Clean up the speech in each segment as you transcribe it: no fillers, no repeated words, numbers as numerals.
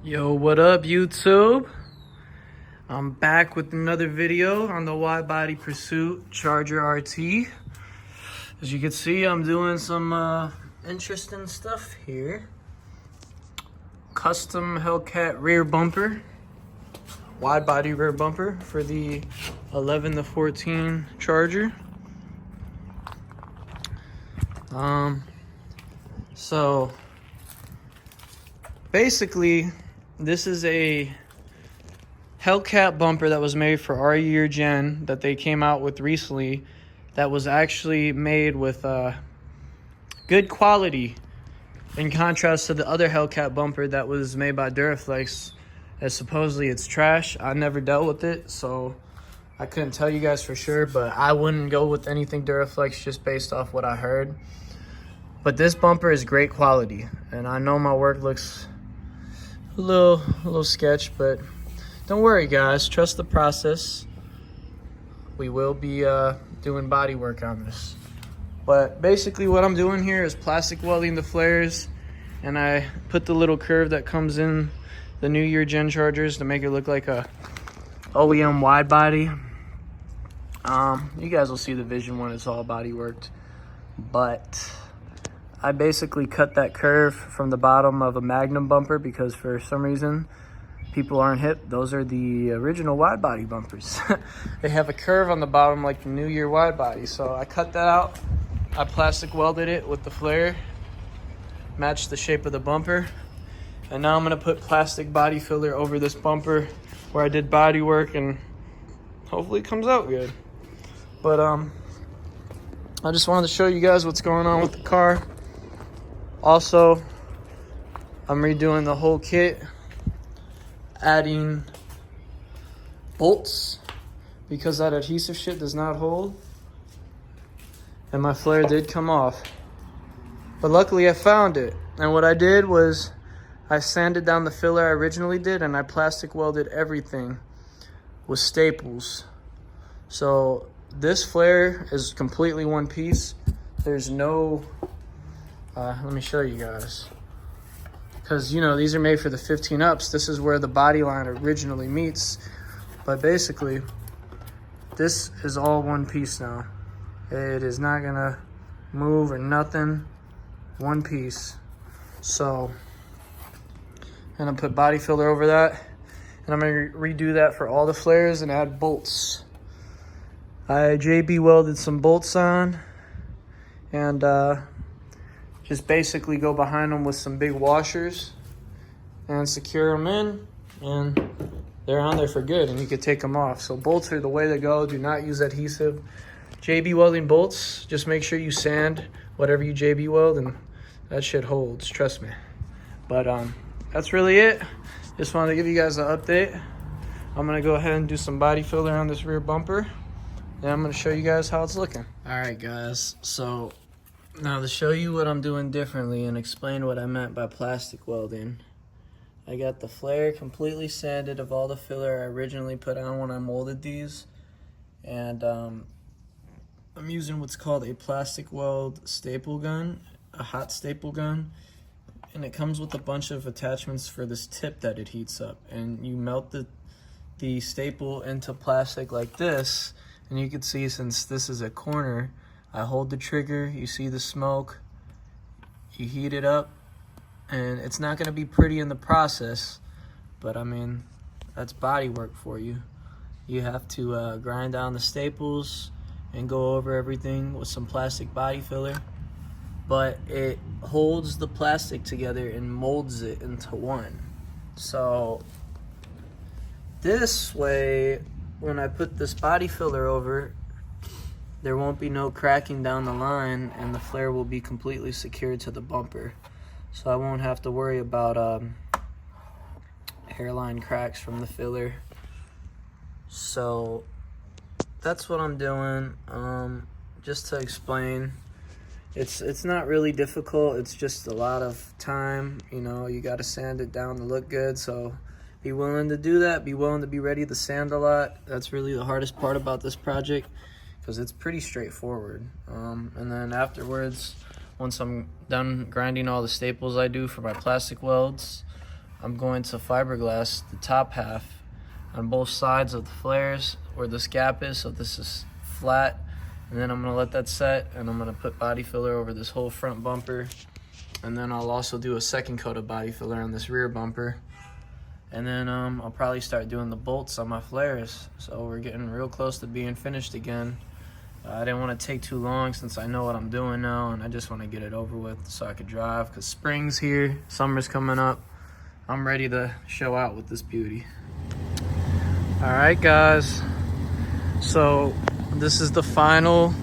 Yo, what up, YouTube? I'm back with another video on the Widebody Pursuit Charger RT. As you can see, I'm doing some interesting stuff here. Custom Hellcat rear bumper, wide-body rear bumper for the 11 to 14 Charger. So basically, this is a Hellcat bumper that was made for our year gen that they came out with recently, that was actually made with good quality in contrast to the other Hellcat bumper that was made by Duraflex, as supposedly it's trash. I never dealt with it, so I couldn't tell you guys for sure, but I wouldn't go with anything Duraflex just based off what I heard. But this bumper is great quality, and I know my work looks a little sketch, but don't worry guys, trust the process. We will be doing body work on this. But basically what I'm doing here is plastic welding the flares, and I put the little curve that comes in the new year gen Chargers to make it look like a OEM wide body. You guys will see the vision when it's all body worked, but I basically cut that curve from the bottom of a Magnum bumper because for some reason people aren't hip. Those are the original wide body bumpers. They have a curve on the bottom like the new year wide body. So I cut that out. I plastic welded it with the flare, matched the shape of the bumper. And now I'm gonna put plastic body filler over this bumper where I did body work, and hopefully it comes out good. But I just wanted to show you guys what's going on with the car. Also, I'm redoing the whole kit, adding bolts because that adhesive shit does not hold, and my flare did come off, but luckily I found it. And what I did was I sanded down the filler I originally did, and I plastic welded everything with staples. So this flare is completely one piece. There's no let me show you guys, because you know these are made for the 15 ups. This is where the body line originally meets, but basically this is all one piece now. It is not gonna move or nothing, one piece. So I'm gonna put body filler over that, and I'm gonna redo that for all the flares and add bolts. I JB welded some bolts on, and just basically go behind them with some big washers and secure them in, and they're on there for good, and you could take them off. So bolts are the way to go. Do not use adhesive. JB welding bolts, just make sure you sand whatever you JB weld, and that shit holds, trust me. But that's really it. Just wanted to give you guys an update. I'm gonna go ahead and do some body filler on this rear bumper, and I'm gonna show you guys how it's looking. All right guys, so now to show you what I'm doing differently and explain what I meant by plastic welding, I got the flare completely sanded of all the filler I originally put on when I molded these, and I'm using what's called a plastic weld staple gun, a hot staple gun, and it comes with a bunch of attachments for this tip that it heats up, and you melt the staple into plastic like this, and you can see since this is a corner, I hold the trigger, you see the smoke, you heat it up, and it's not gonna be pretty in the process, but I mean, that's body work for you. You have to grind down the staples and go over everything with some plastic body filler, but it holds the plastic together and molds it into one. So this way, when I put this body filler over, there won't be no cracking down the line, and the flare will be completely secured to the bumper. So I won't have to worry about hairline cracks from the filler. So that's what I'm doing. Just to explain, it's not really difficult. It's just a lot of time. You know, you got to sand it down to look good. So be willing to do that. Be willing to be ready to sand a lot. That's really the hardest part about this project, because it's pretty straightforward. And then afterwards, once I'm done grinding all the staples I do for my plastic welds, I'm going to fiberglass the top half on both sides of the flares where this gap is, so this is flat. And then I'm gonna let that set, and I'm gonna put body filler over this whole front bumper. And then I'll also do a second coat of body filler on this rear bumper. And then I'll probably start doing the bolts on my flares. So we're getting real close to being finished again. I didn't want to take too long since I know what I'm doing now, and I just want to get it over with so I could drive, because spring's here, summer's coming up. I'm ready to show out with this beauty. All right, guys. So this is the final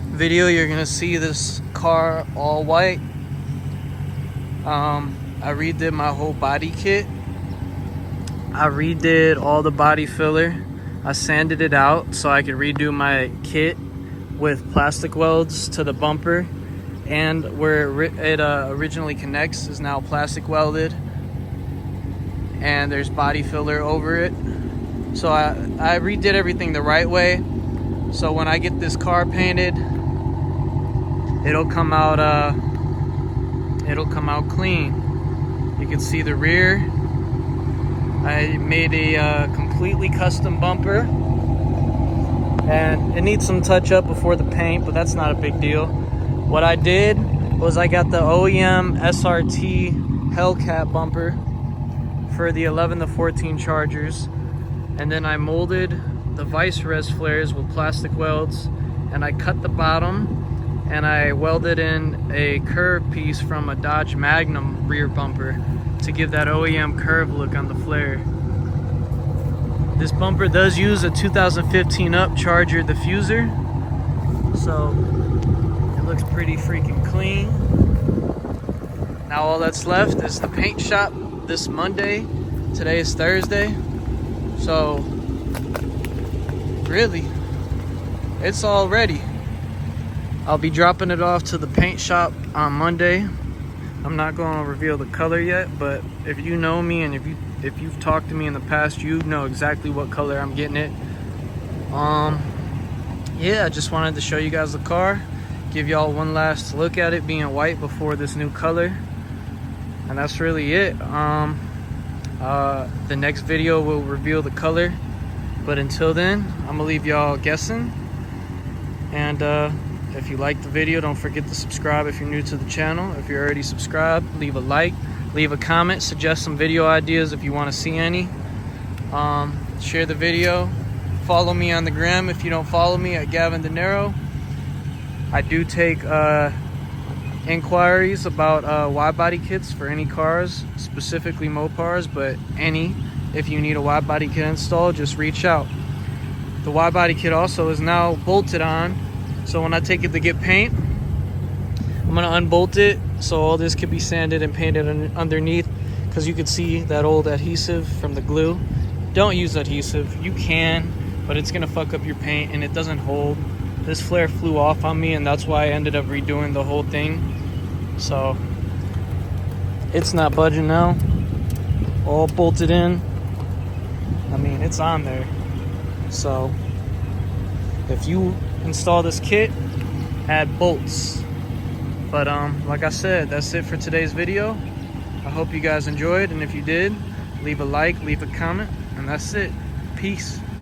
video. You're gonna see this car all white. I redid my whole body kit. I redid all the body filler. I sanded it out so I could redo my kit with plastic welds to the bumper, and where it originally connects is now plastic welded, and there's body filler over it. So I redid everything the right way. So when I get this car painted, it'll come out clean. You can see the rear. I made a completely custom bumper, and it needs some touch up before the paint, but that's not a big deal. What I did was I got the OEM SRT Hellcat bumper for the 11 to 14 Chargers, and then I molded the vice res flares with plastic welds, and I cut the bottom and I welded in a curve piece from a Dodge Magnum rear bumper to give that OEM curve look on the flare. This bumper does use a 2015 up Charger diffuser, so it looks pretty freaking clean. Now all that's left is the paint shop this Monday. Today is Thursday, so really, it's all ready. I'll be dropping it off to the paint shop on Monday. I'm not going to reveal the color yet, but if you know me and if you've talked to me in the past, you know exactly what color I'm getting it. Yeah, I just wanted to show you guys the car, give y'all one last look at it being white before this new color, and that's really it. The next video will reveal the color, but until then, I'm gonna leave y'all guessing. And if you like the video, don't forget to subscribe if you're new to the channel. If you're already subscribed, leave a like, leave a comment, suggest some video ideas if you want to see any. Share the video. Follow me on the gram if you don't follow me, at Gavin De Niro. I do take inquiries about wide body kits for any cars, specifically Mopars, but if you need a wide body kit installed, just reach out. The wide body kit also is now bolted on, so when I take it to get paint, I'm gonna unbolt it so all this could be sanded and painted underneath, because you could see that old adhesive from the glue. Don't use adhesive. You can, but it's gonna fuck up your paint and it doesn't hold. This flare flew off on me, and that's why I ended up redoing the whole thing. So it's not budging now. All bolted in. I mean, it's on there. So if you install this kit, add bolts. But like I said, that's it for today's video. I hope you guys enjoyed, and if you did, leave a like, leave a comment, and that's it. Peace.